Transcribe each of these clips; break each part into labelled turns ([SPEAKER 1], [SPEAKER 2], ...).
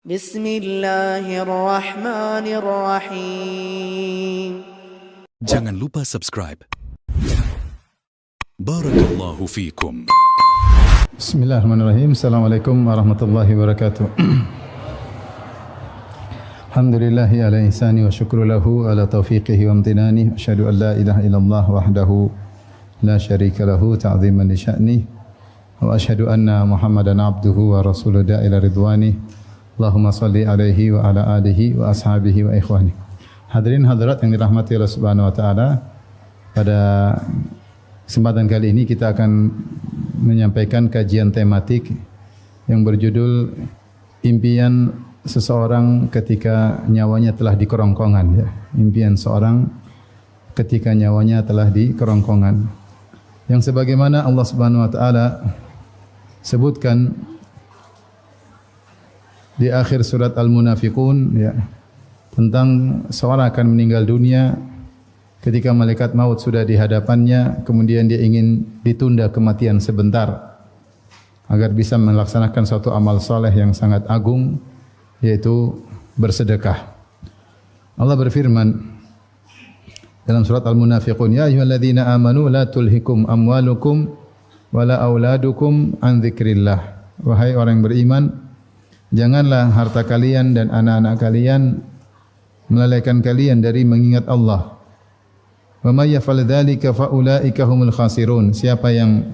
[SPEAKER 1] Bismillahirrahmanirrahim.
[SPEAKER 2] Jangan lupa subscribe. Barakallahu fiikum.
[SPEAKER 3] Bismillahirrahmanirrahim. Assalamualaikum warahmatullahi wabarakatuh. Alhamdulillahi ala ihsani wa syukru lahu ala taufiqihi wa amtinani. Asyhadu an la ilaha illallah wahdahu la syarika lahu ta'ziman li sya'ni. Wa asyhadu anna Muhammadan abduhu wa rasuluhu ila ridwani. Allahumma salli alaihi wa ala alihi wa ashabihi wa ikhwani. Hadirin hadirat yang dirahmati Allah Subhanahu wa taala, pada kesempatan kali ini kita akan menyampaikan kajian tematik yang berjudul impian seseorang ketika nyawanya telah di kerongkongan, ya. Impian seorang ketika nyawanya telah di kerongkongan. Yang sebagaimana Allah Subhanahu wa taala sebutkan di akhir surat Al-Munafiqun, ya, tentang seorang akan meninggal dunia ketika malaikat maut sudah di hadapannya, kemudian dia ingin ditunda kematian sebentar agar bisa melaksanakan suatu amal soleh yang sangat agung, yaitu bersedekah. Allah berfirman dalam surat Al-Munafiqun, ya ayyuhalladzina amanu la tulhikum amwalukum wala auladukum an dzikrillah. Wahai orang yang beriman, janganlah harta kalian dan anak-anak kalian melalaikan kalian dari mengingat Allah. Wa may yaf'al dzalika fa ulaika humul khasirun. Siapa yang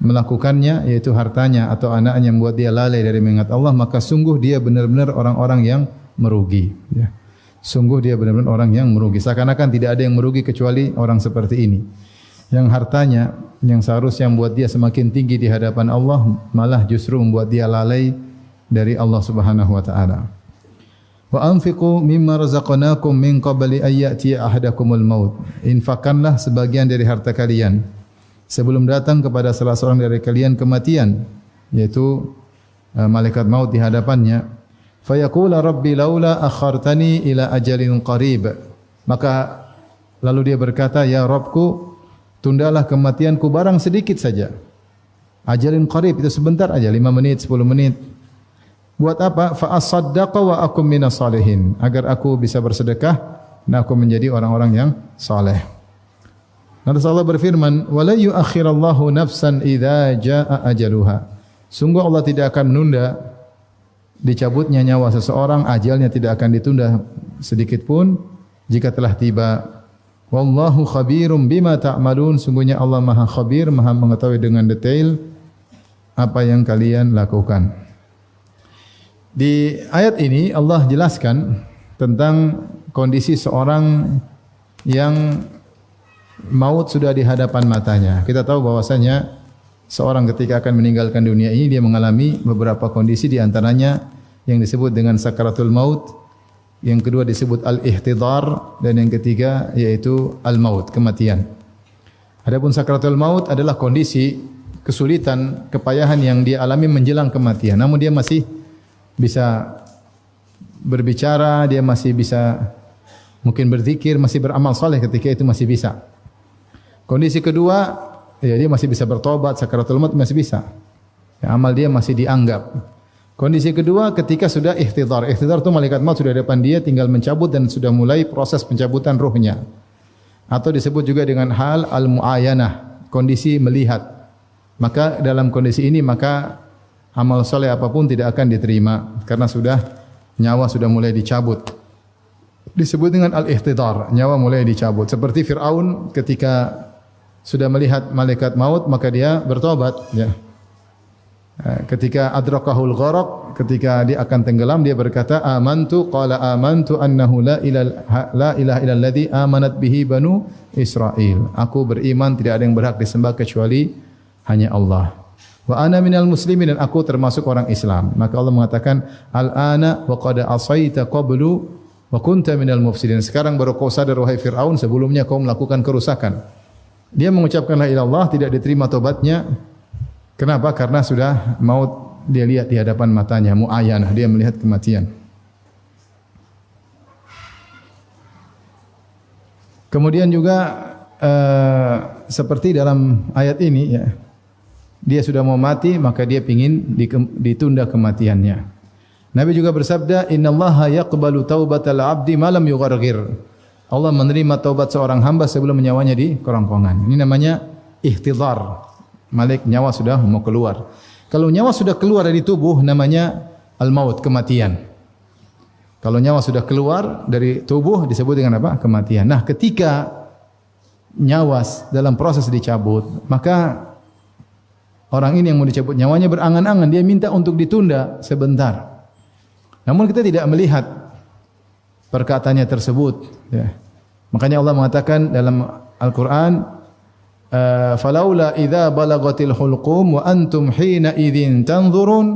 [SPEAKER 3] melakukannya, yaitu hartanya atau anaknya yang membuat dia lalai dari mengingat Allah, maka sungguh dia benar-benar orang-orang yang merugi, ya. Sungguh dia benar-benar orang yang merugi. Seakan-akan tidak ada yang merugi kecuali orang seperti ini, yang hartanya yang seharusnya membuat dia semakin tinggi di hadapan Allah, malah justru membuat dia lalai dari Allah Subhanahu wa taala. Wa anfiqu mimma razaqnakum min qabli ay ya'tiya ahadakumul maut. Infakkanlah sebagian dari harta kalian sebelum datang kepada salah seorang dari kalian kematian, yaitu malaikat maut di hadapannya. Fayaqula rabbi laula akhartani ila ajalin qarib. Maka lalu dia berkata, ya Rabbku, tundalah kematianku barang sedikit saja. Ajalin qarib itu sebentar aja, 5 menit, 10 menit. Buat apa? Fa asaddaqa wa akum minas salihin, agar aku bisa bersedekah dan aku menjadi orang-orang yang saleh. Lalu Allah berfirman, wa la yu'akhirallahu nafsan idza jaa ajaluha. Sungguh Allah tidak akan menunda dicabutnya nyawa seseorang, ajalnya tidak akan ditunda sedikit pun jika telah tiba. Wallahu khabirum bima ta'malun. Sungguhnya Allah Maha khabir, Maha mengetahui dengan detail apa yang kalian lakukan. Di ayat ini Allah jelaskan tentang kondisi seorang yang maut sudah di hadapan matanya. Kita tahu bahwasanya seorang ketika akan meninggalkan dunia ini, dia mengalami beberapa kondisi, di antaranya yang disebut dengan sakaratul maut, yang kedua disebut al-ihtidar, dan yang ketiga yaitu al-maut, kematian. Adapun sakaratul maut adalah kondisi kesulitan, kepayahan yang dia alami menjelang kematian, namun dia masih bisa berbicara, dia masih bisa mungkin berzikir, masih beramal saleh ketika itu masih bisa. Kondisi kedua, ya, dia masih bisa bertobat, sakaratul maut masih bisa, ya, amal dia masih dianggap. Kondisi kedua ketika sudah ihtidar. Ihtidar itu malaikat maut sudah di depan dia, tinggal mencabut dan sudah mulai proses pencabutan ruhnya. Atau disebut juga dengan hal al-mu'ayanah, kondisi melihat. Maka dalam kondisi ini maka amal soleh apapun tidak akan diterima karena nyawa sudah mulai dicabut. Disebut dengan al-ihtidar, nyawa mulai dicabut. Seperti Fir'aun ketika sudah melihat malaikat maut maka dia bertobat, ya. Ketika adrakahul gharaq, ketika dia akan tenggelam, dia berkata amantu, qala amantu annahu la ilaha illalladzi amanat bihi banu Israil. Aku beriman tidak ada yang berhak disembah kecuali hanya Allah. Wa ana minal muslimin, dan aku termasuk orang Islam. Maka Allah mengatakan al-ana wa qad asaita qablu wa kunta minal mufsidin. Sekarang baru kau sadar wahai Fir'aun, sebelumnya kau melakukan kerusakan. Dia mengucapkan la ilaha illallah, tidak diterima tobatnya. Kenapa? Karena sudah maut dia lihat di hadapan matanya, mu'ayanah, dia melihat kematian. Kemudian juga seperti dalam ayat ini, ya, dia sudah mau mati, maka dia ingin ditunda kematiannya. Nabi juga bersabda, "Innallaha yaqbalu taubatal 'abdi ma lam yugharghir." Allah menerima taubat seorang hamba sebelum nyawanya di kerongkongan. Ini namanya ihtidhar. Malik nyawa sudah mau keluar. Kalau nyawa sudah keluar dari tubuh namanya al-maut, kematian. Kalau nyawa sudah keluar dari tubuh disebut dengan apa? Kematian. Nah, ketika nyawa dalam proses dicabut, maka orang ini yang mau dicabut nyawanya berangan-angan, dia minta untuk ditunda sebentar. Namun kita tidak melihat perkataannya tersebut. Ya. Makanya Allah mengatakan dalam Al-Quran, "Falaula idza balagatil hulqum wa antum hina idzin tanzurun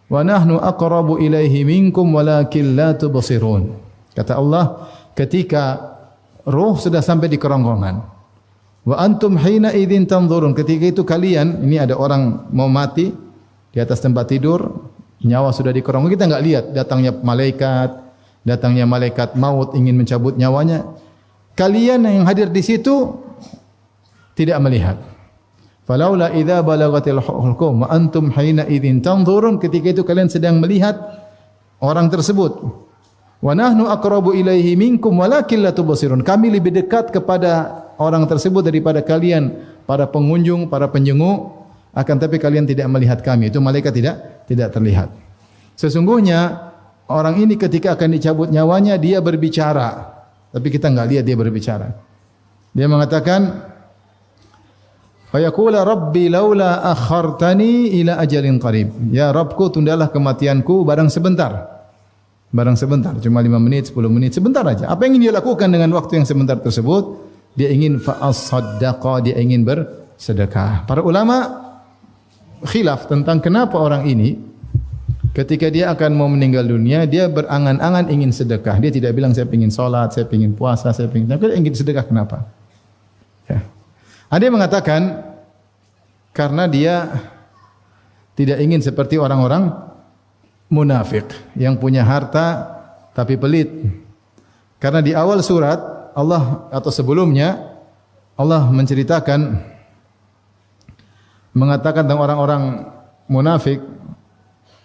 [SPEAKER 3] wa nahnu aqrabu ilaihi minkum walakin la tubsirun." Kata Allah, ketika roh sudah sampai di kerongkongan, wa antum hina idzin tanzurun, ketika itu kalian, ini ada orang mau mati di atas tempat tidur, nyawa sudah di kerongkongan, kita enggak lihat datangnya malaikat maut ingin mencabut nyawanya. Kalian yang hadir di situ tidak melihat. Falaula idza balagatil hulqum wa antum hina idzin tanzurun, ketika itu kalian sedang melihat orang tersebut. Wa nahnu aqrabu ilaihi minkum walakin la tubsirun. Kami lebih dekat kepada orang tersebut daripada kalian, para pengunjung, para penjenguk, akan tapi kalian tidak melihat kami. Itu malaikat tidak terlihat. Sesungguhnya orang ini ketika akan dicabut nyawanya dia berbicara, tapi kita enggak lihat dia berbicara. Dia mengatakan, fa yaqula rabbi laula akhartani ila ajalin qarib. Ya Rabbku, tundalah kematianku barang sebentar. Barang sebentar, cuma 5 menit, 10 menit, sebentar aja. Apa yang ingin dia lakukan dengan waktu yang sebentar tersebut? Dia ingin fa as-saddaqa, dia ingin bersedekah. Para ulama khilaf tentang kenapa orang ini ketika dia akan mau meninggal dunia, dia berangan-angan ingin sedekah. Dia tidak bilang saya ingin salat, saya ingin puasa, saya ingin, tapi dia ingin sedekah. Kenapa? Ya. Ada yang mengatakan karena dia tidak ingin seperti orang-orang munafik yang punya harta tapi pelit. Karena di awal surat Allah atau sebelumnya Allah menceritakan, mengatakan tentang orang-orang munafik,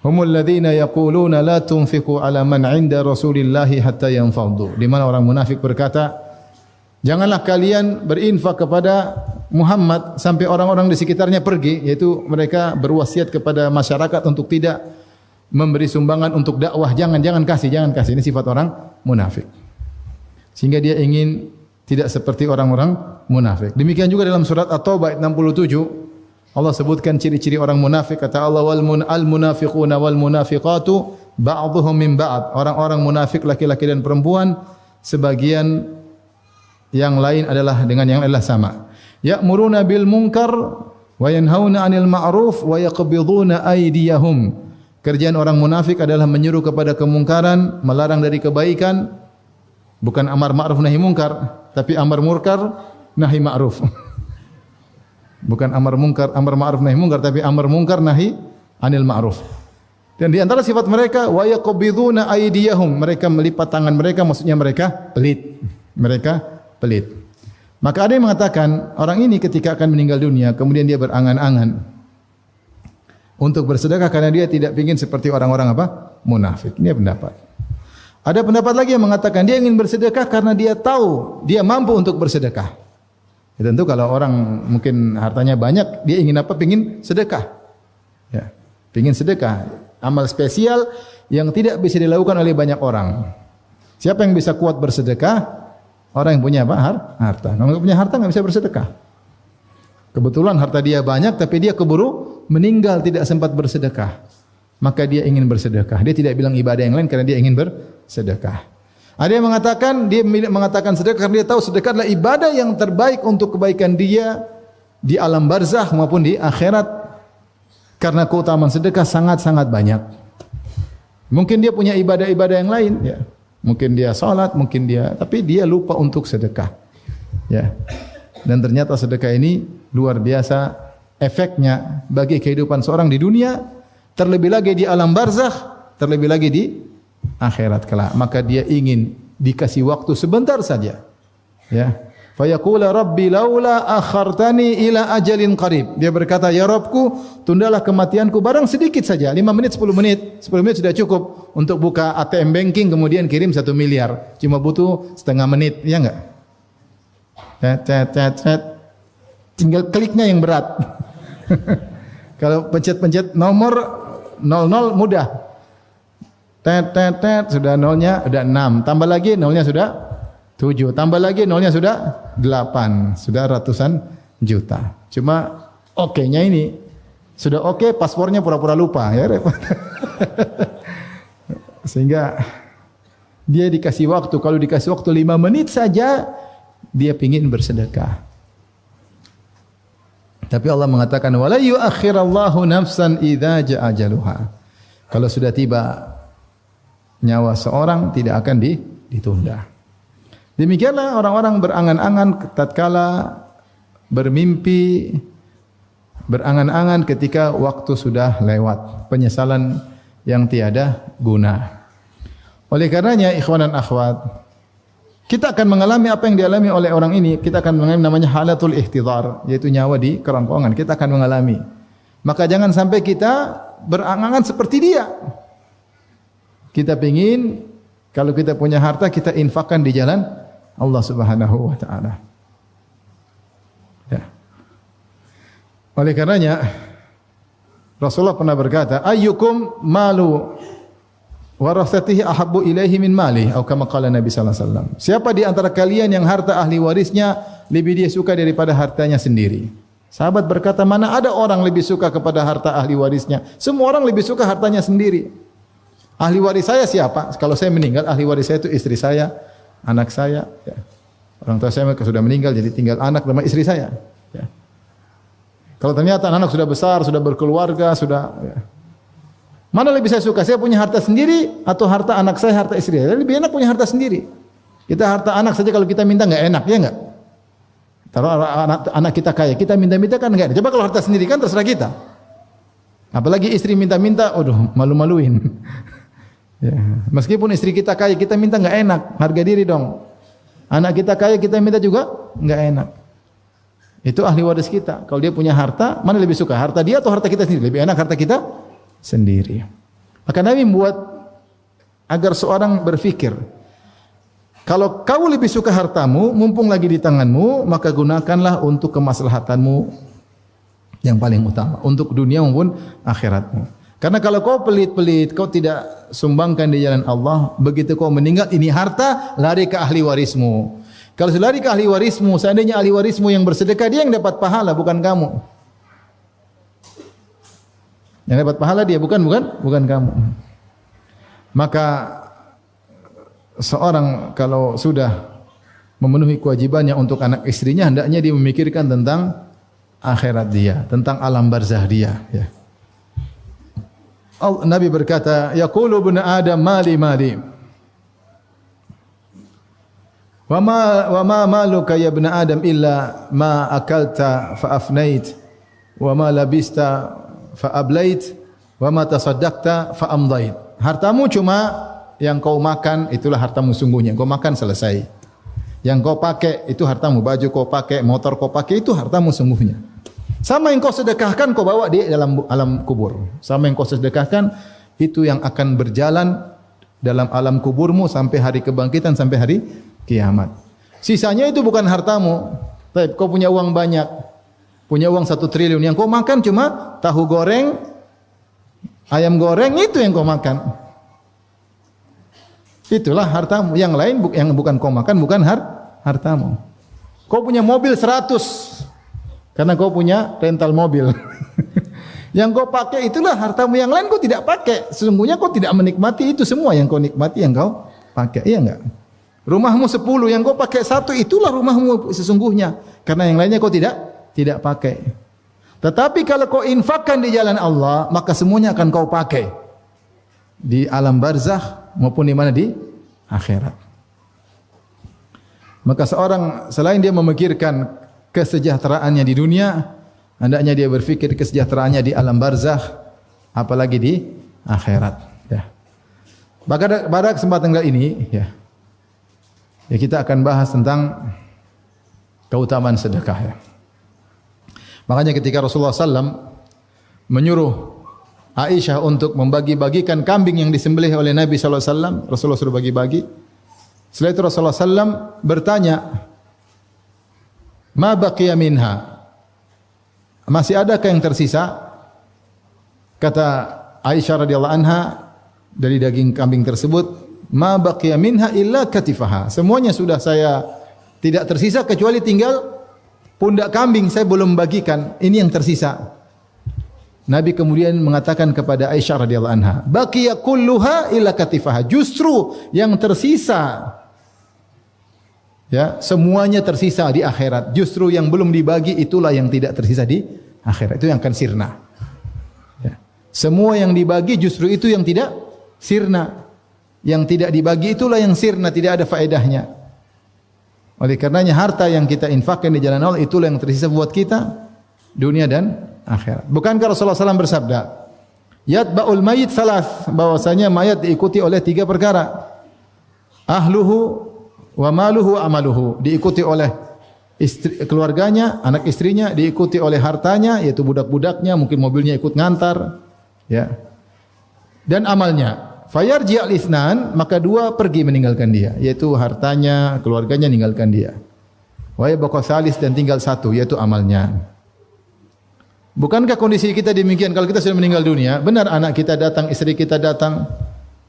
[SPEAKER 3] humul ladzina yaquluna la tunfiqu ala man 'inda Rasulillahi hatta yanfaddu. Di mana orang munafik berkata, janganlah kalian berinfak kepada Muhammad sampai orang-orang di sekitarnya pergi, yaitu mereka berwasiat kepada masyarakat untuk tidak memberi sumbangan untuk dakwah. Jangan kasih. Ini sifat orang munafik. Sehingga dia ingin tidak seperti orang-orang munafik. Demikian juga dalam surat At-Taubah ayat 67 Allah sebutkan ciri-ciri orang munafik. Kata Allah, al munafiquna wal munafiqatu ba'dhuhum min ba'd. Orang-orang munafik laki-laki dan perempuan sebagian yang lain adalah dengan yang adalah sama. Ya'muruna bil munkar wa yanhauna 'anil ma'ruf wa yaqbiduna aydiyahum. Kerjaan orang munafik adalah menyuruh kepada kemungkaran, melarang dari kebaikan. Bukan amar ma'ruf nahi munkar, tapi amar murkar nahi ma'ruf. Bukan amar ma'ruf nahi munkar, tapi amar munkar nahi anil ma'ruf. Dan di antara sifat mereka, wa yaqbiduna aydiyahum, mereka melipat tangan mereka, maksudnya mereka pelit. Mereka pelit. Maka ada yang mengatakan, orang ini ketika akan meninggal dunia, kemudian dia berangan-angan untuk bersedekah karena dia tidak ingin seperti orang-orang apa? Munafik. Ini pendapat. Ada pendapat lagi yang mengatakan dia ingin bersedekah karena dia tahu dia mampu untuk bersedekah. Ya, tentu kalau orang mungkin hartanya banyak, dia ingin apa? Ingin sedekah. Ya, ingin sedekah. Amal spesial yang tidak bisa dilakukan oleh banyak orang. Siapa yang bisa kuat bersedekah? Orang yang punya apa? Harta. Kalau punya harta nggak bisa bersedekah. Kebetulan harta dia banyak, tapi dia keburu meninggal tidak sempat bersedekah. Maka dia ingin bersedekah. Dia tidak bilang ibadah yang lain karena dia ingin bersedekah. Ada yang mengatakan sedekah karena dia tahu sedekah adalah ibadah yang terbaik untuk kebaikan dia di alam barzakh maupun di akhirat. Karena keutamaan sedekah sangat-sangat banyak. Mungkin dia punya ibadah-ibadah yang lain, ya. Mungkin dia salat, tapi dia lupa untuk sedekah. Ya. Dan ternyata sedekah ini luar biasa efeknya bagi kehidupan seorang di dunia, terlebih lagi di alam barzakh, terlebih lagi di akhirat kelak. Maka dia ingin dikasih waktu sebentar saja. Ya. Fayaqula rabbi laula akhartani ila ajalin qarib. Dia berkata, ya Rabbku, tundalah kematianku barang sedikit saja, 5 menit, 10 menit. 10 menit sudah cukup untuk buka ATM banking kemudian kirim 1 miliar. Cuma butuh setengah menit, ya enggak? Tinggal kliknya yang berat. Kalau pencet-pencet nomor 00 mudah. Sudah nolnya sudah 6, tambah lagi nolnya sudah 7, tambah lagi nolnya sudah 8, sudah ratusan juta. Cuma oke-nya ini sudah oke, paspornya pura-pura lupa, ya repot. Sehingga dia dikasih waktu, kalau dikasih waktu 5 menit saja dia ingin bersedekah. Tapi Allah mengatakan wala yu'akhirallahu nafsan idza jaa ajaluha. Kalau sudah tiba nyawa seorang tidak akan ditunda. Demikianlah orang-orang berangan-angan tatkala bermimpi, berangan-angan ketika waktu sudah lewat, penyesalan yang tiada guna. Oleh karenanya ikhwan dan akhwat, kita akan mengalami apa yang dialami oleh orang ini. Kita akan mengalami namanya halatul ihtidhar, yaitu nyawa di kerongkongan. Kita akan mengalami. Maka jangan sampai kita berangan-angan seperti dia. Kita ingin kalau kita punya harta kita infakkan di jalan Allah Subhanahu wa taala. Ya. Oleh karenanya Rasulullah pernah berkata, ayyukum malu warasatihi ahabbu ilaihi min mali, atau kama qala Nabi sallallahu alaihi wasallam. Siapa di antara kalian yang harta ahli warisnya lebih dia suka daripada hartanya sendiri? Sahabat berkata, mana ada orang lebih suka kepada harta ahli warisnya? Semua orang lebih suka hartanya sendiri. Ahli waris saya siapa? Kalau saya meninggal, ahli waris saya itu istri saya, anak saya. Ya. Orang tua saya sudah meninggal, jadi tinggal anak sama istri saya. Ya. Kalau ternyata anak sudah besar, sudah berkeluarga, sudah. Ya. Mana lebih saya suka? Saya punya harta sendiri atau harta anak saya, harta istri saya? Lebih enak punya harta sendiri. Kita harta anak saja kalau kita minta nggak enak, ya nggak? Kalau anak kita kaya, kita minta-minta kan nggak enak. Coba kalau harta sendiri kan terserah kita. Apalagi istri minta-minta, aduh malu-maluin. Ya. Meskipun istri kita kaya, kita minta nggak enak, harga diri dong. Anak kita kaya, kita minta juga nggak enak. Itu ahli waris kita. Kalau dia punya harta, mana lebih suka? Harta dia atau harta kita sendiri? Lebih enak harta kita sendiri. Maka Nabi membuat agar seorang berfikir, kalau kau lebih suka hartamu, mumpung lagi di tanganmu, maka gunakanlah untuk kemaslahatanmu yang paling utama, untuk dunia maupun akhiratmu. Karena kalau kau pelit-pelit, kau tidak sumbangkan di jalan Allah, begitu kau meninggal, ini harta lari ke ahli warismu. Kalau lari ke ahli warismu, seandainya ahli warismu yang bersedekah, dia yang dapat pahala, bukan kamu. Yang dapat pahala dia, bukan kamu. Maka seorang kalau sudah memenuhi kewajibannya untuk anak istrinya, hendaknya dia memikirkan tentang akhirat dia, tentang alam barzah dia. Ya. Nabi berkata, yaqulu ibnu Adam mali mali. Wa ma maluka ya ibnu Adam illa ma akalta fa afnait wa ma labista fa ablait wa ma tasaddaqta fa amdait. Hartamu cuma yang kau makan, itulah hartamu sungguhnya. Kau makan selesai. Yang kau pakai itu hartamu, baju kau pakai, motor kau pakai itu hartamu sungguhnya. Sama yang kau sedekahkan kau bawa di dalam alam kubur. Sama yang kau sedekahkan itu yang akan berjalan dalam alam kuburmu sampai hari kebangkitan, sampai hari kiamat. Sisanya itu bukan hartamu. Tapi kau punya uang banyak, punya uang 1 triliun, yang kau makan cuma tahu goreng, ayam goreng, itu yang kau makan. Itulah hartamu. Yang lain yang bukan kau makan bukan hartamu. Kau punya mobil 100. Karena kau punya rental mobil. Yang kau pakai itulah hartamu, yang lain kau tidak pakai. Sesungguhnya kau tidak menikmati itu semua, yang kau nikmati yang kau pakai. Iya enggak? Rumahmu 10, yang kau pakai 1, itulah rumahmu sesungguhnya. Karena yang lainnya kau tidak pakai. Tetapi kalau kau infakkan di jalan Allah, maka semuanya akan kau pakai. Di alam barzakh maupun di mana di akhirat. Maka seorang selain dia memikirkan kesejahteraannya di dunia, hendaknya dia berfikir kesejahteraannya di alam barzakh, apalagi di akhirat. Ya. Pada kesempatan kali ini, ya kita akan bahas tentang keutamaan sedekah ya. Makanya ketika Rasulullah SAW menyuruh Aisyah untuk membagi-bagikan kambing yang disembelih oleh Nabi SAW, Rasulullah suruh bagi-bagi. Setelah itu Rasulullah SAW bertanya, ma baqiya minha, masih adakah yang tersisa? Kata Aisyah radhiyallahu anha, dari daging kambing tersebut, ma baqiya minha illa katifaha, semuanya sudah saya, tidak tersisa kecuali tinggal pundak kambing, saya belum bagikan, ini yang tersisa. Nabi kemudian mengatakan kepada Aisyah radhiyallahu anha, baqiya kulluha illa katifaha, justru yang tersisa, ya, semuanya tersisa di akhirat. Justru yang belum dibagi itulah yang tidak tersisa di akhirat. Itu yang akan sirna. Ya. Semua yang dibagi justru itu yang tidak sirna. Yang tidak dibagi itulah yang sirna, tidak ada faedahnya. Oleh karenanya harta yang kita infakkan di jalan Allah itulah yang tersisa buat kita dunia dan akhirat. Bukankah Rasulullah SAW bersabda, yatba'ul mayit salas, bahwasanya mayat diikuti oleh 3 perkara. Ahluhu wa maluhu wa amaluhu, diikuti oleh istri, keluarganya, anak istrinya, diikuti oleh hartanya, yaitu budak-budaknya, mungkin mobilnya ikut ngantar, ya. Dan amalnya. Fayarji al-ithnan, maka 2 pergi meninggalkan dia, yaitu hartanya, keluarganya meninggalkan dia. Wa yabqa salis, dan tinggal 1, yaitu amalnya. Bukankah kondisi kita demikian kalau kita sudah meninggal dunia? Benar anak kita datang, istri kita datang,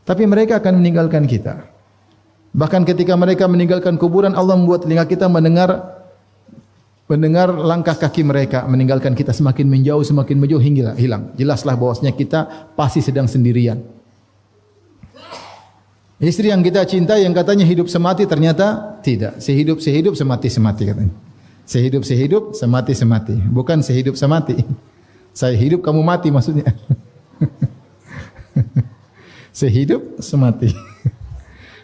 [SPEAKER 3] tapi mereka akan meninggalkan kita. Bahkan ketika mereka meninggalkan kuburan, Allah membuat telinga kita mendengar langkah kaki mereka meninggalkan kita, semakin menjauh hingga hilang. Jelaslah bahwasanya kita pasti sedang sendirian. Istri yang kita cintai yang katanya hidup semati, ternyata tidak. Sehidup semati katanya. Sehidup semati, bukan sehidup semati. Saya hidup kamu mati maksudnya. Sehidup semati.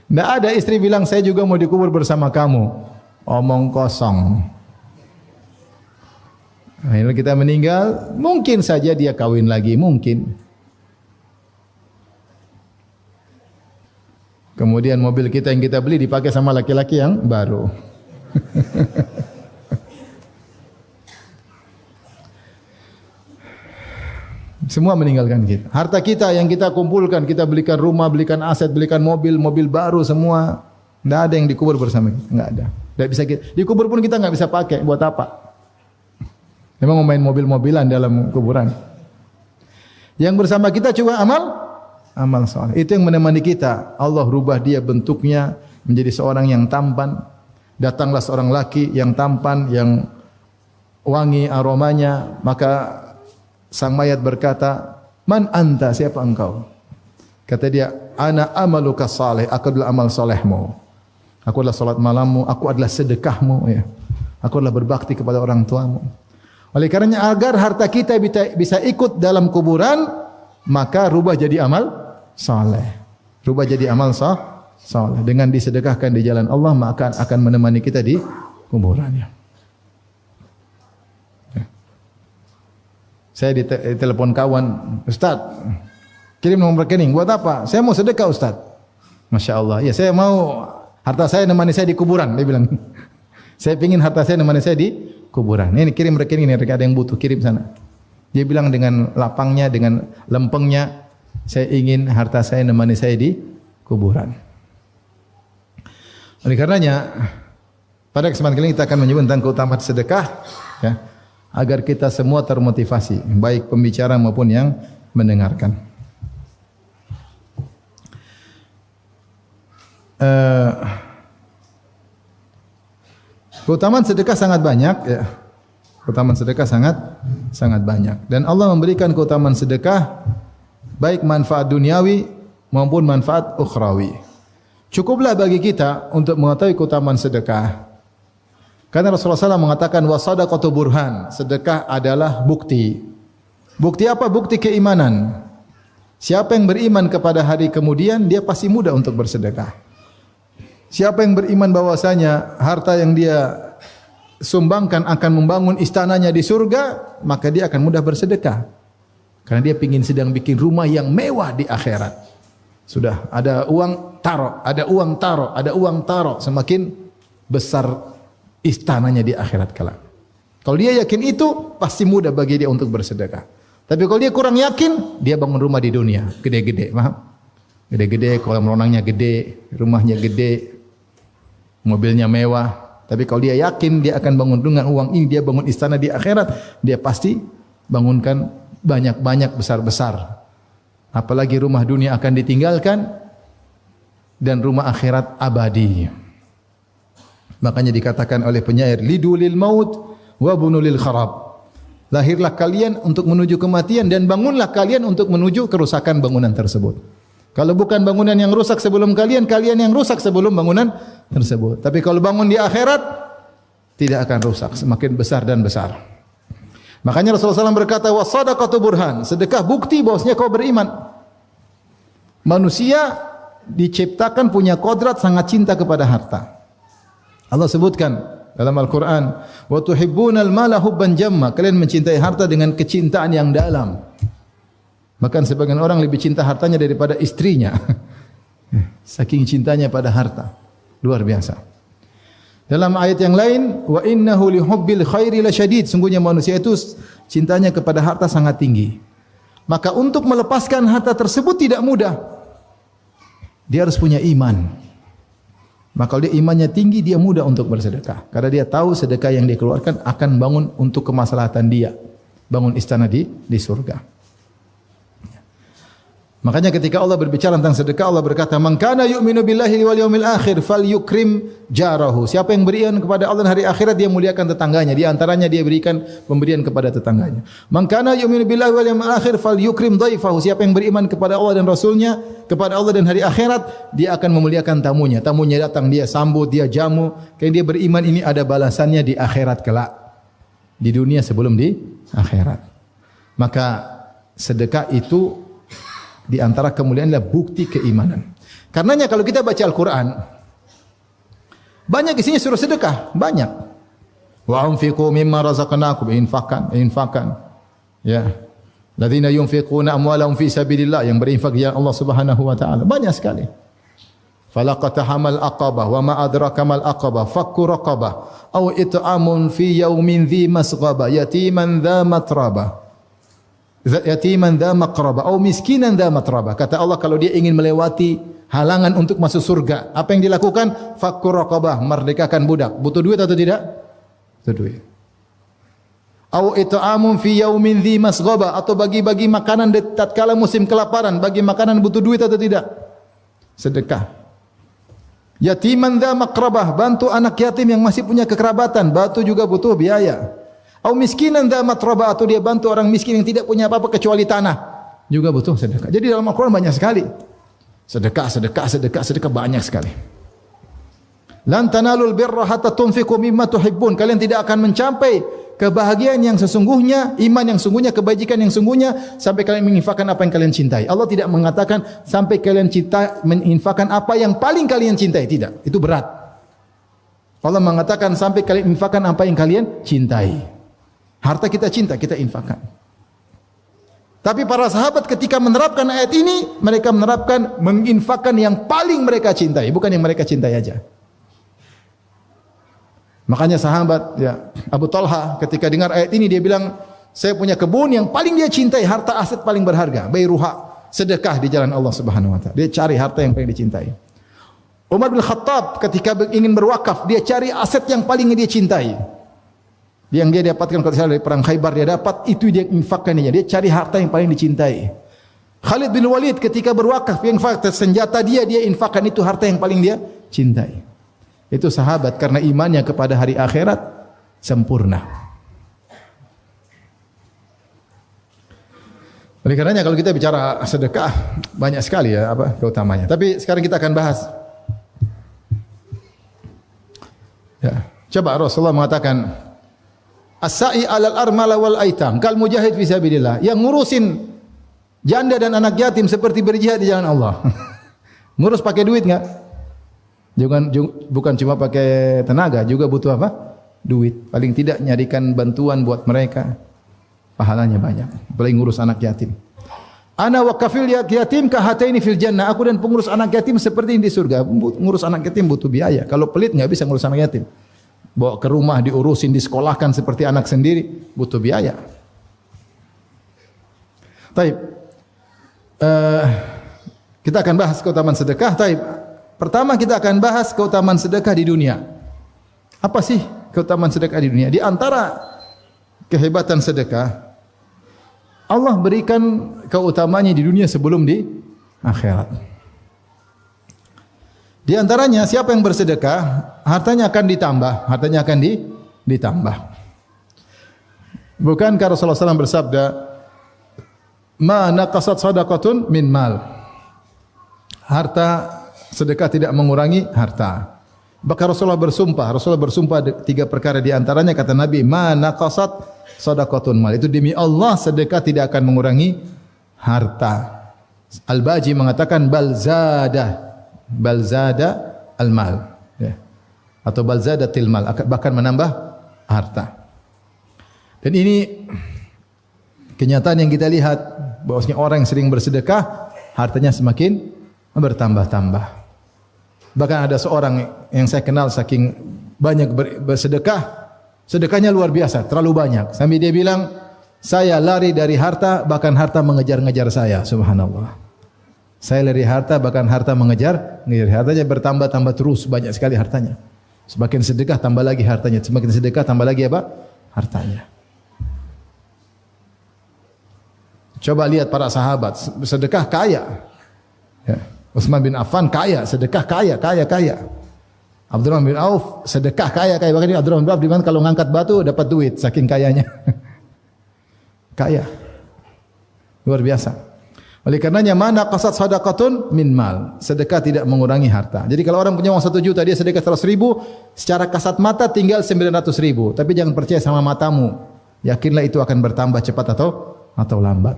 [SPEAKER 3] Tidak ada istri bilang saya juga mau dikubur bersama kamu. Omong kosong. Akhirnya kita meninggal, mungkin saja dia kawin lagi, mungkin. Kemudian mobil kita yang kita beli dipakai sama laki-laki yang baru. Semua meninggalkan kita. Harta kita yang kita kumpulkan, kita belikan rumah, belikan aset, belikan mobil baru semua. Tidak ada yang dikubur bersama kita. Tidak ada. Tidak bisa kita. Dikubur pun kita nggak bisa pakai. Buat apa? Memang main mobil-mobilan dalam kuburan. Yang bersama kita cuma amal soleh. Itu yang menemani kita. Allah rubah dia bentuknya menjadi seorang yang tampan. Datanglah seorang laki yang tampan, yang wangi aromanya, maka sang mayat berkata, "Man anta? Siapa engkau?" Kata dia, "Ana amaluka saleh, aku adalah amal solehmu. Aku adalah salat malammu, aku adalah sedekahmu, ya. Aku adalah berbakti kepada orang tuamu." Oleh karenanya agar harta kita bisa ikut dalam kuburan, maka rubah jadi amal saleh. Rubah jadi amal saleh. Dengan disedekahkan di jalan Allah, maka akan menemani kita di kuburannya. Saya ditelepon kawan, "Ustaz, kirim nomor rekening." "Buat apa?" "Saya mau sedekah, Ustaz." Masya Allah. "Ya, saya mau harta saya nemani saya di kuburan." Dia bilang. "Saya ingin harta saya nemani saya di kuburan. Ini kirim rekening, ini ada yang butuh, kirim sana." Dia bilang dengan lapangnya, dengan lempengnya, "Saya ingin harta saya nemani saya di kuburan." Oleh karenanya, pada kesempatan kali ini kita akan menyebut tentang keutamaan sedekah, ya, agar kita semua termotivasi, baik pembicara maupun yang mendengarkan. Keutamaan sedekah sangat banyak, ya. Keutamaan sedekah sangat banyak, dan Allah memberikan keutamaan sedekah baik manfaat duniawi maupun manfaat ukhrawi. Cukuplah bagi kita untuk mengetahui keutamaan sedekah. Karena Rasulullah SAW mengatakan wasadaqatu burhan, sedekah adalah bukti. Bukti apa? Bukti keimanan. Siapa yang beriman kepada hari kemudian, dia pasti mudah untuk bersedekah. Siapa yang beriman bahwasanya harta yang dia sumbangkan akan membangun istananya di surga, maka dia akan mudah bersedekah. Karena dia sedang bikin rumah yang mewah di akhirat. Sudah ada uang taruh, ada uang taruh, ada uang taruh, semakin besar istananya di akhirat kelak. Kalau dia yakin itu, pasti mudah bagi dia untuk bersedekah. Tapi kalau dia kurang yakin, dia bangun rumah di dunia, gede-gede, paham? Gede-gede, kolam renangnya gede, rumahnya gede, mobilnya mewah. Tapi kalau dia yakin dia akan bangun dengan uang ini, dia bangun istana di akhirat, dia pasti bangunkan banyak-banyak besar-besar. Apalagi rumah dunia akan ditinggalkan dan rumah akhirat abadi. Makanya dikatakan oleh penyair, lidulil maut wa bunulil kharab. Lahirlah kalian untuk menuju kematian dan bangunlah kalian untuk menuju kerusakan bangunan tersebut. Kalau bukan bangunan yang rusak sebelum kalian, kalian yang rusak sebelum bangunan tersebut. Tapi kalau bangun di akhirat, tidak akan rusak, semakin besar dan besar. Makanya Rasulullah SAW berkata, wassadaqatu burhan, sedekah bukti bahwasanya kau beriman. Manusia diciptakan punya kodrat sangat cinta kepada harta. Allah sebutkan dalam Al-Quran, wa tuhibbunal mala hubban jamma, kalian mencintai harta dengan kecintaan yang dalam. Bahkan sebagian orang lebih cinta hartanya daripada istrinya. Saking cintanya pada harta. Luar biasa. Dalam ayat yang lain, wa innahu lihubbil khairi lasyadid, sungguhnya manusia itu cintanya kepada harta sangat tinggi. Maka untuk melepaskan harta tersebut tidak mudah. Dia harus punya iman. Maka kalau dia imannya tinggi, dia mudah untuk bersedekah. Karena dia tahu sedekah yang dia keluarkan akan bangun untuk kemaslahatan dia. Bangun istana di surga. Makanya ketika Allah berbicara tentang sedekah, Allah berkata, "Man kana yu'minu billahi wal yawmil akhir falyukrim jarahu." Siapa yang beriman kepada Allah dan hari akhirat, dia muliakan tetangganya. Di antaranya dia berikan pemberian kepada tetangganya. "Man kana yu'minu billahi wal yawmil akhir falyukrim dhaifahu." Siapa yang beriman kepada Allah dan Rasulnya, kepada Allah dan hari akhirat, dia akan memuliakan tamunya. Tamunya datang, dia sambut, dia jamu. Karena dia beriman, ini ada balasannya di akhirat kelak. Di dunia sebelum di akhirat. Maka sedekah itu di antara kemuliaan adalah bukti keimanan. Karenanya kalau kita baca Al-Quran, banyak isinya suruh sedekah, banyak. Wa anfiqu mimma razaqnakum, infakkan. Ya. Ladzina yunfiquna amwalahum fi sabilillah, yang berinfak ya Allah Subhanahu wa taala. Banyak sekali. Falaqatahamal aqabah wa ma adraka mal aqabah fakku raqabah aw it'amun fi yaumin dhi masghaba yatiman dha matraba. Yatiman dha maqraba atau miskinan dha matraba. Kata Allah, kalau dia ingin melewati halangan untuk masuk surga, apa yang dilakukan? Fakkur raqabah, merdekakan budak. Butuh duit atau tidak? Butuh duit. Au it'amun fi yaumin dhi masghaba, atau bagi-bagi makanan di tatkala musim kelaparan, bagi makanan butuh duit atau tidak? Sedekah. Yatiman dha maqrabah, bantu anak yatim yang masih punya kekerabatan, bantu juga butuh biaya. Au miskinan dha matraba, atau dia bantu orang miskin yang tidak punya apa-apa kecuali tanah, juga butuh sedekah. Jadi dalam Al-Quran banyak sekali sedekah banyak sekali. Lan tanalul birra hatta tunfiqu mimma tuhibbun, kalian tidak akan mencapai kebahagiaan yang sesungguhnya, iman yang sungguhnya, kebajikan yang sungguhnya sampai kalian menginfakkan apa yang kalian cintai. Allah tidak mengatakan sampai kalian cinta menginfakkan apa yang paling kalian cintai, tidak. Itu berat. Allah mengatakan sampai kalian infakkan apa yang kalian cintai. Harta kita cinta, kita infakkan. Tapi para sahabat ketika menerapkan ayat ini, mereka menerapkan menginfakkan yang paling mereka cintai, bukan yang mereka cintai aja. Makanya sahabat ya, Abu Talha ketika dengar ayat ini dia bilang, saya punya kebun yang paling dia cintai, harta aset paling berharga, bayruha, sedekah di jalan Allah Subhanahu wa taala. Dia cari harta yang paling dicintai. Umar bin Khattab ketika ingin berwakaf, dia cari aset yang paling dia cintai. Yang dia dapatkan kalau dari perang Khaybar, dia dapat itu, dia infakkan dia cari harta yang paling dicintai. Khalid bin Walid ketika berwakaf, yang senjata dia infakkan itu harta yang paling dia cintai. Itu sahabat karena imannya kepada hari akhirat sempurna. Oleh karenanya kalau kita bicara sedekah banyak sekali ya keutamanya. Tapi sekarang kita akan bahas. Ya, coba Rasulullah mengatakan, as-sa'i 'alal armala wal aitam kal mujahid fi sabilillah. Yang ngurusin janda dan anak yatim seperti berjihad di jalan Allah. Ngurus pakai duit enggak? Bukan cuma pakai tenaga, juga butuh apa? Duit. Paling tidak nyarikan bantuan buat mereka. Pahalanya banyak. Apalagi ngurus anak yatim. Ana wa kafil yatim ka hataini fil jannah. Aku dan pengurus anak yatim seperti di surga. Ngurus anak yatim butuh biaya. Kalau pelit enggak bisa ngurus anak yatim. bawa ke rumah, diurusin, disekolahkan seperti anak sendiri, butuh biaya. Taib. Kita akan bahas keutamaan sedekah. Taib. Pertama kita akan bahas keutamaan sedekah di dunia. Apa sih keutamaan sedekah di dunia? Di antara kehebatan sedekah, Allah berikan keutamaannya di dunia sebelum di akhirat. Di antaranya siapa yang bersedekah, hartanya akan ditambah, hartanya akan ditambah. Bukankah Rasulullah SAW bersabda, "Ma naqasat sadaqatun min mal." Harta sedekah tidak mengurangi harta. Bahkan Rasulullah bersumpah 3 perkara di antaranya kata Nabi, "Ma naqasat sadaqatun mal." Itu demi Allah sedekah tidak akan mengurangi harta. Al-Baji mengatakan bal zada al-mal, ya. Atau bal zadatil mal, bahkan menambah harta. Dan ini kenyataan yang kita lihat, bahwasanya orang yang sering bersedekah hartanya semakin bertambah-tambah. Bahkan ada seorang yang saya kenal saking banyak bersedekah, sedekahnya luar biasa, terlalu banyak. Sampai dia bilang, saya lari dari harta, bahkan harta mengejar-ngejar saya. Subhanallah. Saya lari harta, bahkan harta mengejar. Hartanya bertambah-tambah terus, banyak sekali hartanya. Semakin sedekah tambah lagi hartanya, semakin sedekah tambah lagi apa? Hartanya. Coba lihat para sahabat, sedekah kaya. Ya. Utsman bin Affan kaya, sedekah kaya. Abdurrahman bin Auf sedekah kaya. Bahkan Abdurrahman bin Auf di mana kalau ngangkat batu dapat duit saking kayanya. Kaya. Luar biasa. Oleh karenanya mana qasat sadaqatun min mal. Sedekah tidak mengurangi harta. Jadi kalau orang punya uang 1 juta, dia sedekah 100.000, secara kasat mata tinggal 900.000. Tapi jangan percaya sama matamu. Yakinlah itu akan bertambah cepat atau lambat.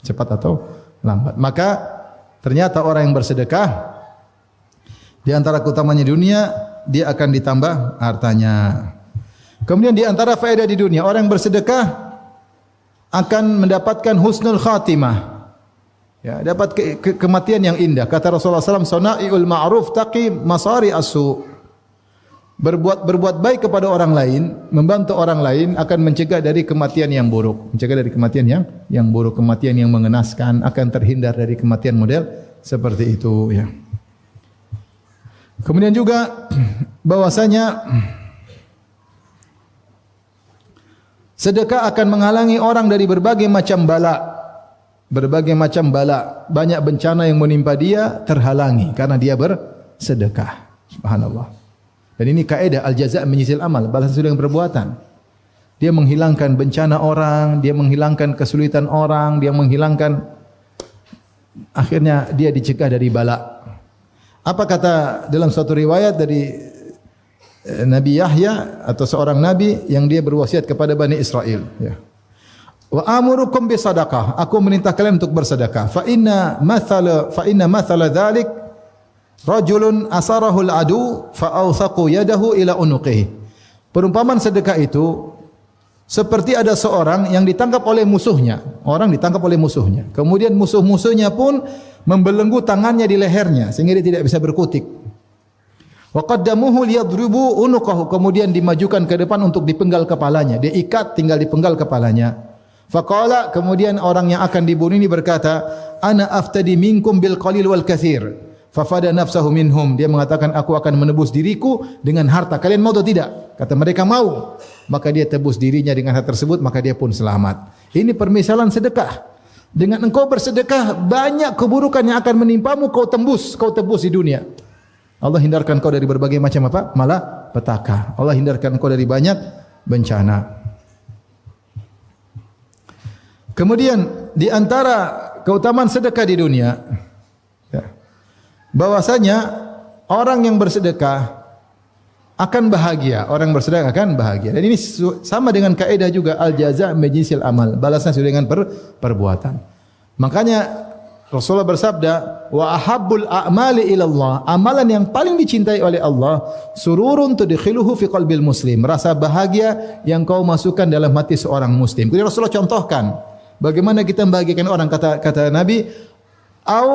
[SPEAKER 3] Cepat atau lambat. Maka ternyata orang yang bersedekah, di antara keutamanya dunia, dia akan ditambah hartanya. Kemudian di antara faedah di dunia, orang yang bersedekah akan mendapatkan husnul khatimah. Ya, dapat kematian yang indah. Kata Rasulullah SAW, "Sana'iul ma'ruf taqi masari asu." Berbuat baik kepada orang lain, membantu orang lain akan mencegah dari kematian yang buruk. Mencegah dari kematian yang buruk, kematian yang mengenaskan, akan terhindar dari kematian model seperti itu, ya. Kemudian juga bahwasanya sedekah akan menghalangi orang dari berbagai macam bala. Berbagai macam bala, banyak bencana yang menimpa dia terhalangi karena dia bersedekah. Subhanallah. Dan ini kaidah al-jaza' min jinsil amal, balasan sesuai dengan perbuatan. Dia menghilangkan bencana orang, dia menghilangkan kesulitan orang, dia menghilangkan, akhirnya dia dicegah dari bala. Apa kata dalam suatu riwayat dari Nabi Yahya atau seorang nabi yang dia berwasiat kepada Bani Israel, ya. Wa amurukum bisadaqah, aku memerintah kalian untuk bersedekah. Fa inna mathala dzalik rajulun asarahu al-adu fa awthaqu yadahu ila unuqihi. Perumpamaan sedekah itu seperti ada seorang yang ditangkap oleh musuhnya. Orang ditangkap oleh musuhnya. Kemudian musuh-musuhnya pun membelenggu tangannya di lehernya sehingga dia tidak bisa berkutik. Wa qaddamuhu liyadribu unuqahu, kemudian dimajukan ke depan untuk dipenggal kepalanya. Dia ikat tinggal dipenggal kepalanya. Faqala, kemudian orang yang akan dibunuh ini berkata, "Ana aftadi minkum bil qalil wal katsir." Fafada nafsahu minhum. Dia mengatakan, aku akan menebus diriku dengan harta. Kalian mau atau tidak? Kata mereka mau. Maka dia tebus dirinya dengan harta tersebut, maka dia pun selamat. Ini permisalan sedekah. Dengan engkau bersedekah, banyak keburukan yang akan menimpamu kau tebus di dunia. Allah hindarkan kau dari berbagai macam apa? Malapetaka. Allah hindarkan kau dari banyak bencana. Kemudian di antara keutamaan sedekah di dunia, ya, bahwasanya orang yang bersedekah akan bahagia. Orang yang bersedekah akan bahagia. Dan ini sama dengan kaidah juga al-jaza' min jinsil amal. Balasan sesuai dengan perbuatan. Makanya Rasulullah bersabda, wa ahabbul a'mali ila Allah, amalan yang paling dicintai oleh Allah, sururun tudkhiluhu fi qalbil muslim, rasa bahagia yang kau masukkan dalam hati seorang muslim. Kemudian Rasulullah contohkan bagaimana kita membahagiakan orang, kata Nabi, au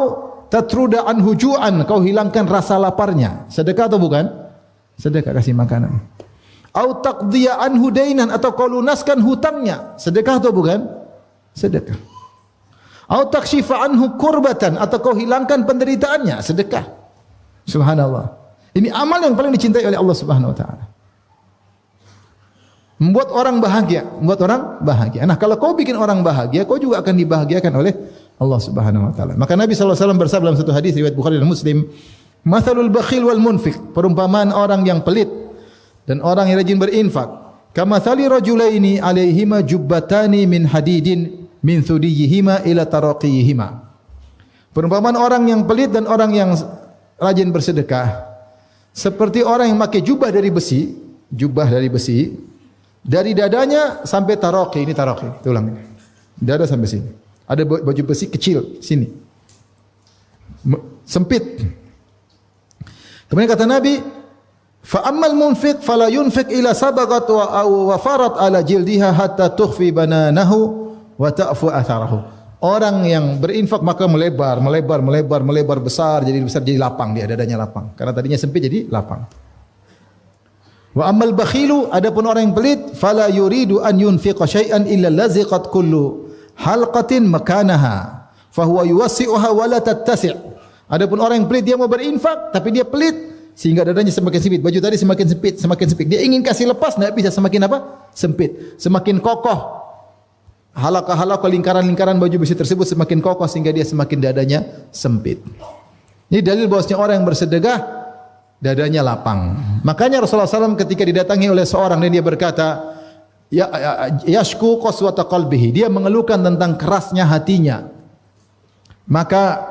[SPEAKER 3] tatruda anhu ju'an, kau hilangkan rasa laparnya. Sedekah atau bukan? Sedekah, kasih makanan. Au taqdiya anhu dainan, atau kau lunaskan hutangnya. Sedekah atau bukan? Sedekah. Au takshifa anhu kurbatan, atau kau hilangkan penderitaannya. Sedekah. Subhanallah. Ini amal yang paling dicintai oleh Allah Subhanahu wa taala. Membuat orang bahagia, membuat orang bahagia. Nah, kalau kau bikin orang bahagia, kau juga akan dibahagiakan oleh Allah Subhanahu wa taala. Maka Nabi sallallahu alaihi wasallam bersabda dalam satu hadis riwayat Bukhari dan Muslim, "Matsalul bakhil wal munfiq," perumpamaan orang yang pelit dan orang yang rajin berinfak, "Kamatsali rajulaini alaihima jubbatani min hadidin min thudiyihima ila taraqiyihima." Perumpamaan orang yang pelit dan orang yang rajin bersedekah seperti orang yang memakai jubah dari besi, dari dadanya sampai taraqi. Ini taraqi, tulang ini. Dada sampai sini. Ada baju besi kecil sini. Sempit. Kemudian kata Nabi, fa ammal munfiq fala yunfiq ila sabaqat wa farat ala jildiha hatta tukhfi bananahu wa ta'fu atharahu. Orang yang berinfak maka melebar besar jadi lapang, dia dadanya lapang. Karena tadinya sempit jadi lapang. Wa ammal bakhilu, adapun orang yang pelit, fala yuridu an yunfiqa syai'an illa laziqat kullu halqatin makanaha fa huwa yuwassi'uha wa la tattasi'. Adapun orang yang pelit, dia mau berinfak tapi dia pelit sehingga dadanya semakin sempit, baju tadi semakin sempit. Dia ingin kasih lepas, enggak bisa, semakin apa? Sempit. Semakin kokoh halaqah lingkaran-lingkaran baju besi tersebut semakin kokoh sehingga dia semakin dadanya sempit. Ini dalil bahwasanya orang yang bersedekah dadanya lapang. Makanya Rasulullah SAW ketika didatangi oleh seorang dan dia berkata, yashku qaswata qalbihi, dia mengeluhkan tentang kerasnya hatinya. Maka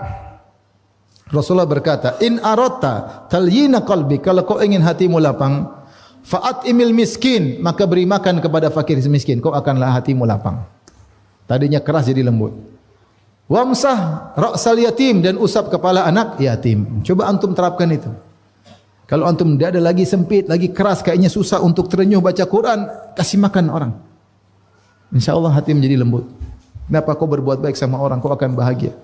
[SPEAKER 3] Rasulullah berkata, in aradta talyina qalbi, kalau kau ingin hatimu lapang, fa'atimil miskin, maka beri makan kepada fakir miskin, kau akanlah hatimu lapang. Tadinya keras jadi lembut. Wamsah ra'sal yatim, dan usap kepala anak yatim. Coba antum terapkan itu. Kalau antum tidak ada lagi sempit, lagi keras, kayaknya susah untuk terenyuh baca Quran, kasih makan orang. InsyaAllah hati menjadi lembut. Kenapa kau berbuat baik sama orang, kau akan bahagia.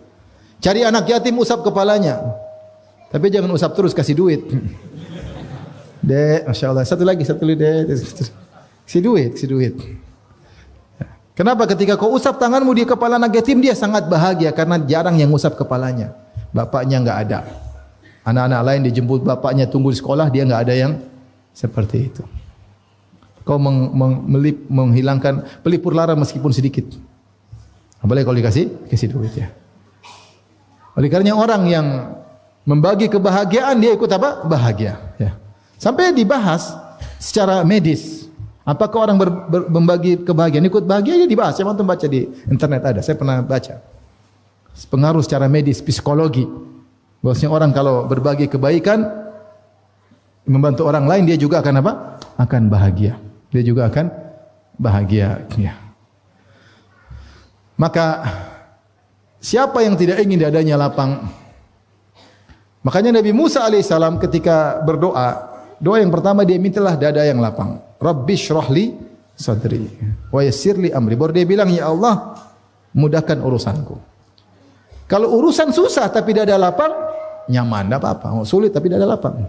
[SPEAKER 3] Cari anak yatim, usap kepalanya. Tapi jangan usap terus, kasih duit. Dek, Masya Allah. Satu lagi, dek. Kasih duit. Kenapa? Ketika kau usap tanganmu di kepala anak yatim, dia sangat bahagia karena jarang yang usap kepalanya. Bapaknya enggak ada. Anak-anak lain dijemput bapaknya tunggu di sekolah, dia enggak ada yang seperti itu. Kau menghilangkan pelipur lara meskipun sedikit. Apalagi kalau kasih duit ya. Oleh karenanya orang yang membagi kebahagiaan, dia ikut apa? Bahagia. Ya. Sampai dibahas secara medis. Apakah orang membagi kebahagiaan ikut bahagia? Dia dibahas. Saya mau baca di internet ada. Saya pernah baca. Pengaruh secara medis, psikologi. Bahwasanya orang kalau berbagi kebaikan, membantu orang lain, dia juga akan apa? Akan bahagia. Dia juga akan bahagia. Ya. Maka siapa yang tidak ingin dadanya lapang? Makanya Nabi Musa alaihissalam ketika berdoa, doa yang pertama dia mintalah dada yang lapang. Rabbi syrahli sadri wa yassirli amri. Baru dia bilang, ya Allah, mudahkan urusanku. Kalau urusan susah tapi dada lapang, nyaman, tidak apa-apa. Sulit tapi dada lapang.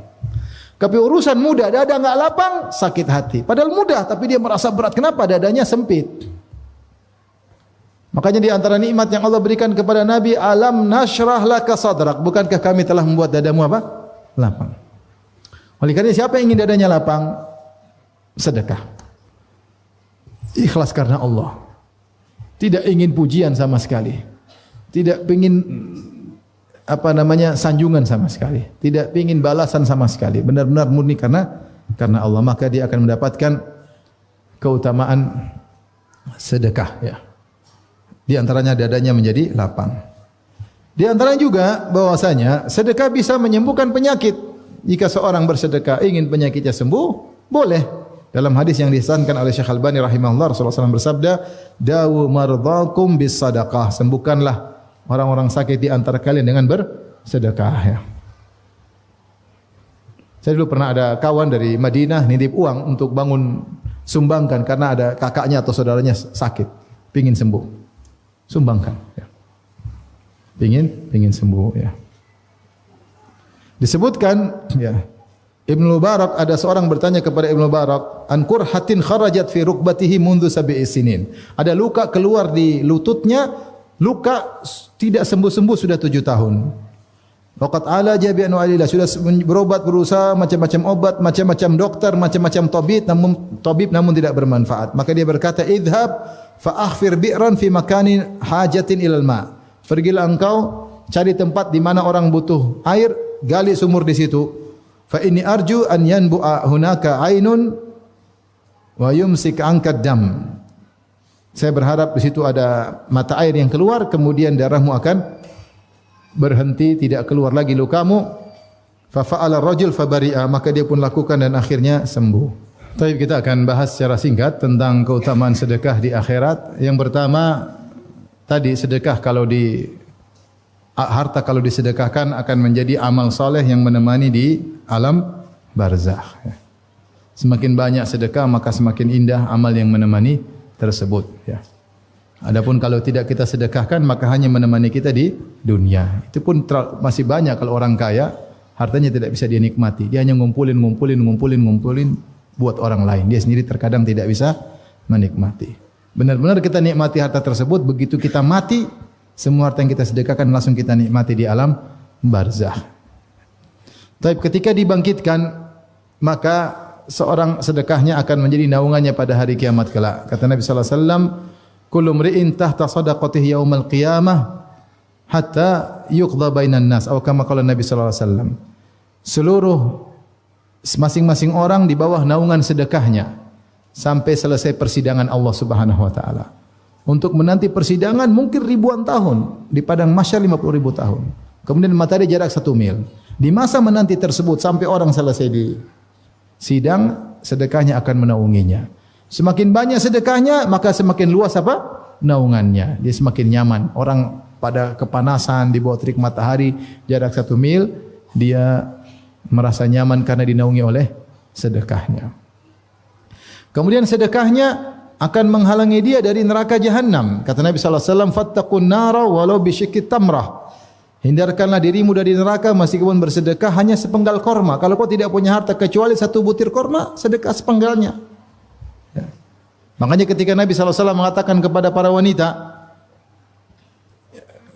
[SPEAKER 3] Tapi urusan mudah, dada enggak lapang, sakit hati. Padahal mudah tapi dia merasa berat. Kenapa? Dadanya sempit. Makanya di antara nikmat yang Allah berikan kepada Nabi, alam nashrah laka sadrak. Bukankah kami telah membuat dadamu apa? Lapang. Oleh karena siapa yang ingin dadanya lapang? Sedekah. Ikhlas karena Allah. Tidak ingin pujian sama sekali. Tidak ingin sanjungan sama sekali. Tidak ingin balasan sama sekali. Benar-benar murni karena Allah. Maka dia akan mendapatkan keutamaan sedekah. Ya. Di antaranya dadanya menjadi lapang. Di antaranya juga bahwasanya sedekah bisa menyembuhkan penyakit. Jika seorang bersedekah ingin penyakitnya sembuh, boleh. Dalam hadis yang dihasankan oleh Syekh Al-Albani rahimahullah, Rasulullah SAW bersabda, "Dawu mardhakum bis sadaqah." Sembuhkanlah orang-orang sakit di antara kalian dengan bersedekah. Ya. Saya dulu pernah ada kawan dari Madinah nitip uang untuk bangun sumbangkan karena ada kakaknya atau saudaranya sakit, pingin sembuh. Sumbangkan. Ya. Pingin sembuh. Ya. Disebutkan, ya, Ibnu Mubarak, ada seorang bertanya kepada Ibnu Mubarak, an kurhatin kharajat fi rukbatihi mundu sab'i sinin. Ada luka keluar di lututnya, luka tidak sembuh-sembuh sudah 7 tahun. Waqat ala jabi anu alillah, sudah berobat, berusaha macam-macam obat, macam-macam dokter, macam-macam tabib namun tidak bermanfaat. Maka dia berkata, idhab fa akhfir bi'ran fi makanin hajatin ilal ma. Pergilah engkau cari tempat di mana orang butuh air, gali sumur di situ. Fa inni arju an yanbu'a hunaka ainun wa yumsik anka dam. Saya berharap di situ ada mata air yang keluar, kemudian darahmu akan berhenti, tidak keluar lagi lukamu. Fa fa'ala rajul fa bari'a, maka dia pun lakukan dan akhirnya sembuh. Tapi kita akan bahas secara singkat tentang keutamaan sedekah di akhirat. Yang pertama tadi, sedekah kalau harta kalau disedekahkan akan menjadi amal soleh yang menemani di alam barzakh. Semakin banyak sedekah maka semakin indah amal yang menemani tersebut. Adapun kalau tidak kita sedekahkan maka hanya menemani kita di dunia. Itu pun masih banyak kalau orang kaya hartanya tidak bisa dia nikmati. Dia hanya ngumpulin buat orang lain. Dia sendiri terkadang tidak bisa menikmati. Benar-benar kita nikmati harta tersebut, begitu kita mati, semua harta yang kita sedekahkan langsung kita nikmati di alam barzakh. Tapi ketika dibangkitkan, maka seorang sedekahnya akan menjadi naungannya pada hari kiamat kelak. Kata Nabi sallallahu alaihi wasallam, kullu mri'in tahta sadaqatihi yaumal qiyamah hatta yuqda bainan nas. Atau kama qala Nabi sallallahu alaihi wasallam, seluruh masing-masing orang di bawah naungan sedekahnya sampai selesai persidangan Allah Subhanahu wa taala. Untuk menanti persidangan mungkin ribuan tahun, di padang mahsyar 50.000 tahun. Kemudian matahari jarak 1 mil. Di masa menanti tersebut sampai orang selesai di sidang, sedekahnya akan menaunginya. Semakin banyak sedekahnya, maka semakin luas apa? Naungannya. Dia semakin nyaman. Orang pada kepanasan di bawah terik matahari jarak 1 mil, dia merasa nyaman karena dinaungi oleh sedekahnya. Kemudian sedekahnya akan menghalangi dia dari neraka jahanam. Kata Nabi sallallahu alaihi wasallam, fattaqun nara walau bisyikki tamrah. Hindarkanlah dirimu dari neraka meskipun bersedekah hanya sepenggal korma. Kalau kau tidak punya harta kecuali 1 butir korma, sedekah sepenggalnya. Ya. Makanya ketika Nabi sallallahu alaihi wasallam mengatakan kepada para wanita,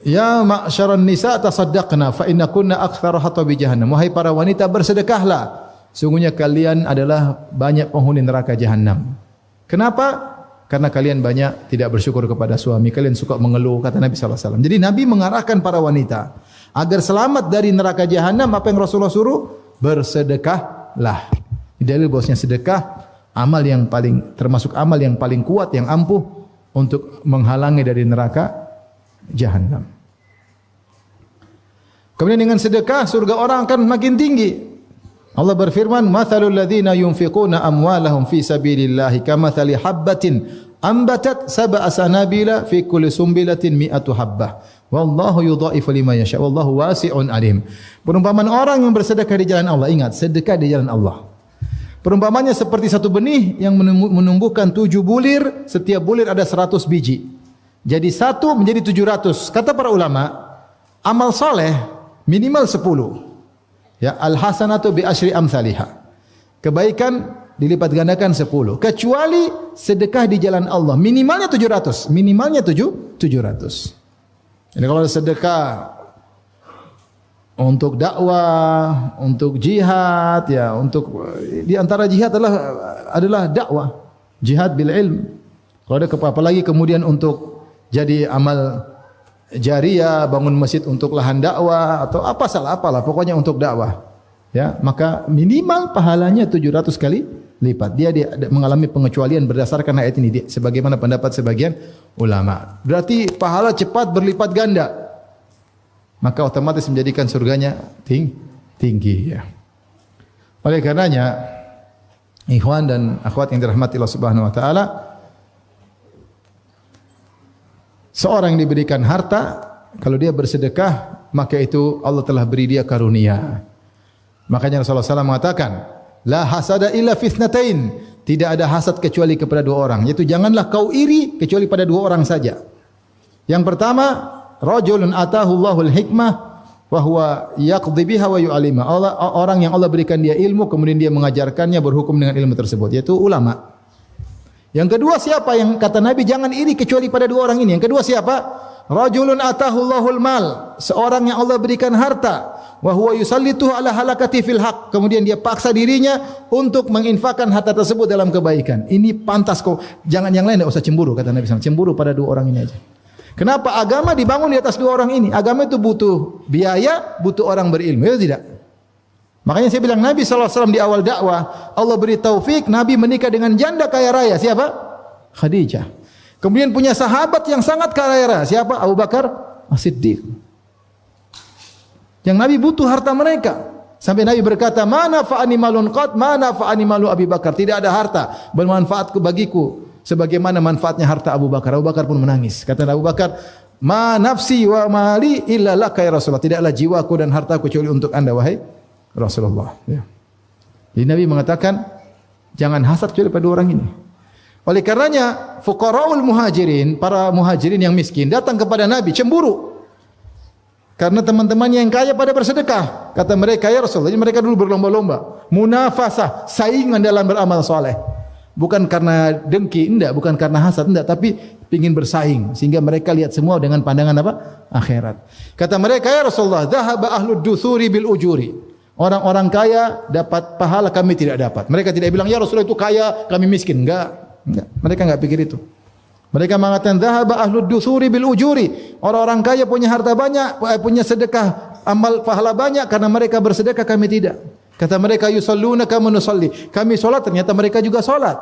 [SPEAKER 3] ya ma'syaran nisa tasaddaqna fa innakunna aktsara hatabi jahannam. Wahai para wanita, bersedekahlah. Sungguhnya kalian adalah banyak penghuni neraka jahanam. Kenapa? Karena kalian banyak tidak bersyukur kepada suami, kalian suka mengeluh, kata Nabi sallallahu alaihi wasallam. Jadi Nabi mengarahkan para wanita agar selamat dari neraka jahanam. Apa yang Rasulullah suruh? Bersedekahlah. Dalil bahwasanya sedekah amal yang paling termasuk amal yang paling kuat, yang ampuh untuk menghalangi dari neraka jahanam. Kemudian dengan sedekah surga orang akan makin tinggi. Allah berfirman, "Matsalul ladzina yunfiquna amwalahum fi sabilillahi kamatsali habbatin ambatat sab'a sanabila fi kulli sumbilatin mi'atu habbah. Wallahu yudha'ifu liman yasha. Wallahu wasi'un alim." Perumpamaan orang yang bersedekah di jalan Allah, ingat, sedekah di jalan Allah. Perumpamannya seperti satu benih yang menumbuhkan 7 bulir, setiap bulir ada 100 biji. Jadi 1 menjadi 700. Kata para ulama, amal soleh minimal 10. Ya, al-hasanatu bi asyri amsalihha. Kebaikan dilipat gandakan 10. Kecuali sedekah di jalan Allah, minimalnya 700. Minimalnya 700. Jadi kalau sedekah untuk dakwah, untuk jihad, ya, untuk di antara jihad adalah dakwah, jihad bil ilm. Kalau ada apalagi kemudian untuk jadi amal jariyah, bangun masjid untuk lahan dakwah atau apalah pokoknya untuk dakwah, ya, maka minimal pahalanya 700 kali lipat. Dia mengalami pengecualian berdasarkan ayat ini, sebagaimana pendapat sebagian ulama. Berarti pahala cepat berlipat ganda, maka otomatis menjadikan surganya tinggi, ya. Oleh karenanya, ikhwan dan akhwat yang dirahmati Allah Subhanahu wa taala, seorang yang diberikan harta, kalau dia bersedekah, maka itu Allah telah beri dia karunia. Makanya Rasulullah SAW mengatakan, la hasada illa fitnatain. Tidak ada hasad kecuali kepada 2 orang. Yaitu janganlah kau iri kecuali pada 2 orang saja. Yang pertama, rajulun atahu Allahul hikmah wa huwa yaqdi biha wa yu'alima. Orang yang Allah berikan dia ilmu kemudian dia mengajarkannya, berhukum dengan ilmu tersebut, yaitu ulama. Yang kedua siapa? Yang kata Nabi jangan iri kecuali pada dua orang ini. Yang kedua siapa? Rajulun atahullahul mal, seorang yang Allah berikan harta, wa huwa yusallituhu ala halakati fil haq, kemudian dia paksa dirinya untuk menginfakkan harta tersebut dalam kebaikan. Ini pantas kok, jangan yang lain, tidak usah cemburu, kata Nabi SAW. Cemburu pada dua orang ini aja. Kenapa agama dibangun di atas dua orang ini? Agama itu butuh biaya, butuh orang berilmu, ya tidak? Makanya saya bilang Nabi SAW di awal dakwah, Allah beri taufik, Nabi menikah dengan janda kaya raya. Siapa? Khadijah. Kemudian punya sahabat yang sangat kaya raya. Siapa? Abu Bakar As-Siddiq. Yang Nabi butuh harta mereka. Sampai Nabi berkata, "Mana fa'ani malun qad, mana fa'ani malu Abi Bakar." Tidak ada harta bermanfaat bagiku sebagaimana manfaatnya harta Abu Bakar. Abu Bakar pun menangis. Kata Abu Bakar, "Ma nafsi wa mali illa laka ya Rasulullah." Tidaklah jiwaku dan hartaku kecuali untuk Anda wahai Rasulullah. Ya. Jadi Nabi mengatakan, jangan hasad kecuali pada orang ini. Oleh karenanya, fuqaraul muhajirin, para muhajirin yang miskin datang kepada Nabi cemburu. Karena teman-temannya yang kaya pada bersedekah. Kata mereka, ya Rasulullah, jadi mereka dulu berlomba-lomba, munafasah, saingan dalam beramal soleh. Bukan karena dengki, enggak, bukan karena hasad, enggak, tapi ingin bersaing sehingga mereka lihat semua dengan pandangan apa? Akhirat. Kata mereka, ya Rasulullah, dhahaba ahlud duthuri bil ujuri. Orang-orang kaya dapat pahala, kami tidak dapat. Mereka tidak bilang, ya Rasulullah itu kaya, kami miskin. Enggak. Mereka enggak pikir itu. Mereka mengatakan dhahaba ahlud duthuri bil ujuri. Orang-orang kaya punya harta banyak, punya sedekah, amal pahala banyak karena mereka bersedekah, kami tidak. Kata mereka, yusalluna kama nusalli. Kami salat, ternyata mereka juga salat.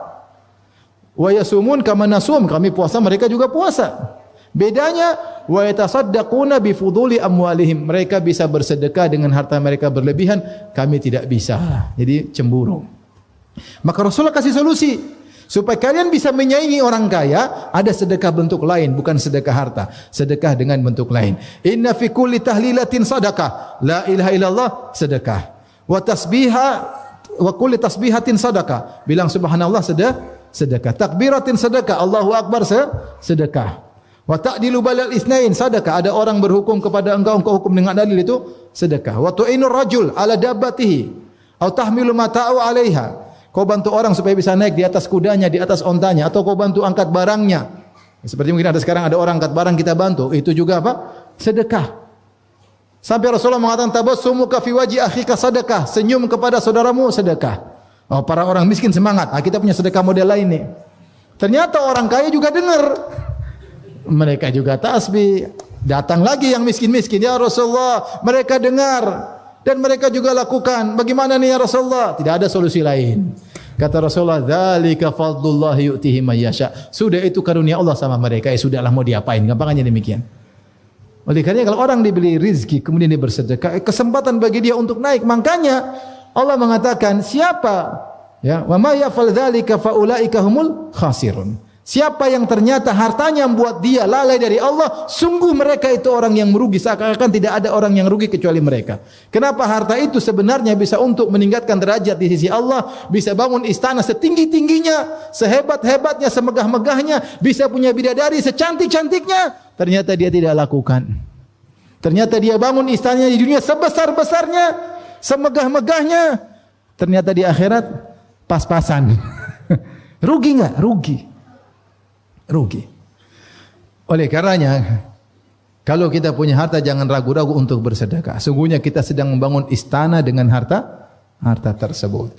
[SPEAKER 3] Wa yasumun kama nasum. Kami puasa, mereka juga puasa. Bedanya, wa yatasaddaquna bi fuduli amwalihim. Mereka bisa bersedekah dengan harta mereka berlebihan, kami tidak bisa. Jadi cemburu. Maka Rasulullah kasih solusi. Supaya kalian bisa menyaingi orang kaya, ada sedekah bentuk lain, bukan sedekah harta. Sedekah dengan bentuk lain. Inna fi kulli tahlilatin sadaqah. La ilaha illallah, sedekah. Wa tasbiha wa kulli tasbihatin sadaqah. Bilang subhanallah sedekah. Takbiratin sedekah. Allahu akbar sedekah. Wa ta'dilu balal isnain sedekah. Ada orang berhukum kepada engkau hukum dengan dalil, itu sedekah. Wa tu'inur rajul ala dabbatihi au tahmilu mata'u 'alaiha. Kau bantu orang supaya bisa naik di atas kudanya, di atas ontanya, atau kau bantu angkat barangnya. Seperti mungkin ada sekarang ada orang angkat barang kita bantu, itu juga apa? Sedekah. Sampai Rasulullah mengatakan tabassumuka fi wajhi akhika sedekah, senyum kepada saudaramu sedekah. Oh, para orang miskin semangat. Kita punya sedekah model lain nih. Ternyata orang kaya juga dengar. Mereka juga tasbih. Datang lagi yang miskin-miskin, ya Rasulullah, mereka dengar. Dan mereka juga lakukan. Bagaimana nih ya Rasulullah? Tidak ada solusi lain. Kata Rasulullah, "Dzalika fadlullah yu'tihi may yasha." Sudah itu karunia Allah sama mereka. Sudahlah mau diapain? Gampangannya demikian. Oleh karena kalau orang diberi rizki kemudian dia bersedekah, kesempatan bagi dia untuk naik. Makanya Allah mengatakan, siapa ya, wa may yaf'al dzalika fa ulaika humul khasirun. Siapa yang ternyata hartanya membuat dia lalai dari Allah, sungguh mereka itu orang yang merugi. Seakan-akan tidak ada orang yang rugi kecuali mereka. Kenapa? Harta itu sebenarnya bisa untuk meningkatkan derajat di sisi Allah, bisa bangun istana setinggi-tingginya, sehebat-hebatnya, semegah-megahnya, bisa punya bidadari secantik-cantiknya, ternyata dia tidak lakukan. Ternyata dia bangun istananya di dunia sebesar-besarnya, semegah-megahnya, ternyata di akhirat pas-pasan. Rugi enggak? Rugi. Oleh karenanya, kalau kita punya harta jangan ragu-ragu untuk bersedekah. Sungguhnya kita sedang membangun istana dengan harta tersebut.